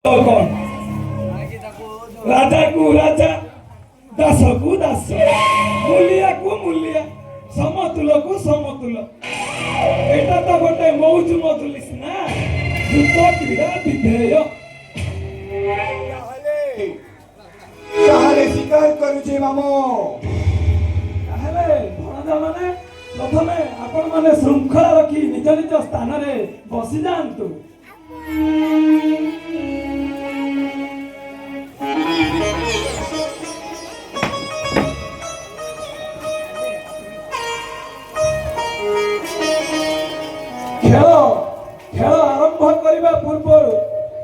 कौन राजा को राजा दास को दास मूलिया को मूलिया समतुल को समतुल एटा तो गोटे मौज मजलिस ना युद्ध क्रीड़ा विधेय ताहले शिकार करूचे मामो ताहले भणजा माने प्रथमे आपण माने श्रृंखला रखी निज निज स्थान रे बसी जांतु खेल खेल आरंभ करने पूर्व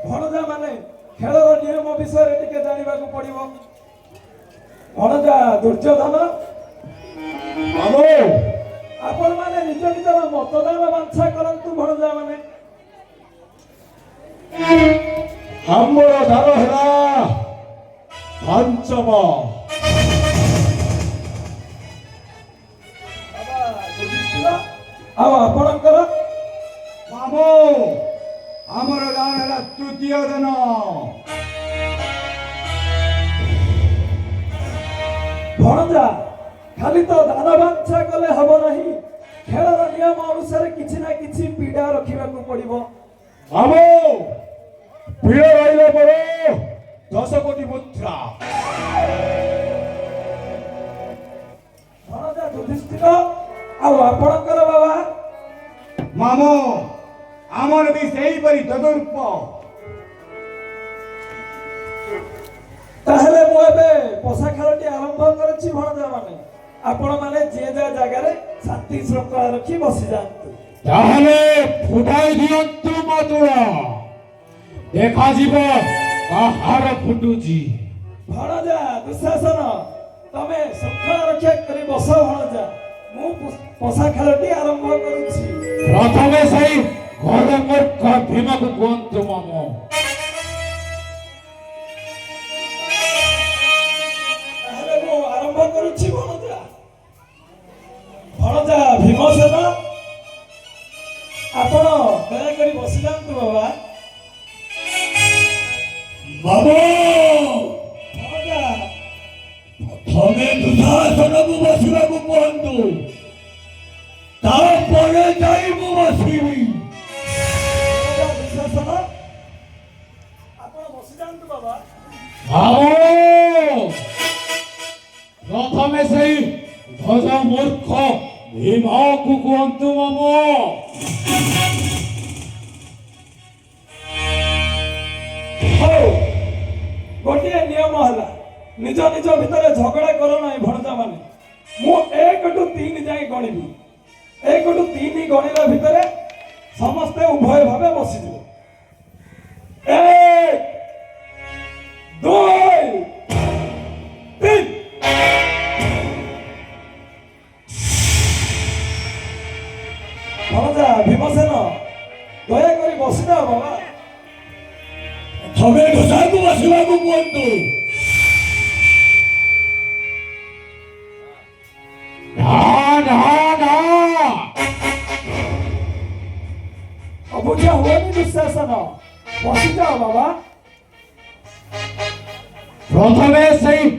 भणजा माने खेलर नियम विषय टिके जानिबा को पड़िबो। भणजा दुर्योधन मामो आपण माने निज निजर मतदान बांछा करंतु भणजा माने हमर धार हेला पंचम आ आपणकर मामो हमर दान हेला तृतीय दिन भणजा खाली तो दान बांछा कले हबो नहीं खेलर नियम अनुसार किछि ना किछि पीड़ा रखिबा को पड़िबो। मामो पीड़ रहिले परो 10 कोटी मुद्रा भणजा युधिष्ठिर आ आपणकर बाबा मामो आमर भी सेही परी तदुर्प ताहले मु एबे पोषा खेलटी आरंभ करछि। भणजा माने आपण माने जे जे जगह रे शांति श्रृंखला रखी बसी जांतु ताहले फुटाई दियंतु मधुरा देखा जीव काहार फुटुची। भणजा दुशासन तमे श्रृंखला रक्षा करी बस भणजा मु पोषा खेलटी आरंभ करूछि। प्रथमे सही घर मूर्ख भीम को कुहतु मामो ताहले मु आरंभ करूछि। भणजा भणजा भीमसेन आपण दया करी बसी जांतु बाबा। मामो भणजा प्रथमे दुशासन को बसिबा को कुहतु तापरे जाई मु बसिबी। दुशासन आपण बसी जांतु बाबा। मामो प्रथमे सही ध्वज मूर्ख भीम को कुहतु मामो गोटे नियम है निज निज भितर झगड़ा कर ना भणजा माने मु 1 टू 3 जाए गणिबी 1 टू 3 गणिला भितर समस्ते उभय भावे बसी जिवो 1 2 3 भणजा भीमसेन दया करी बसी जा बाबा। प्रथमे ध्वजा को बसिबा को कुहतु अबुझा हुआनी दुशासन बसी जाओ बाबा। प्रथमे सही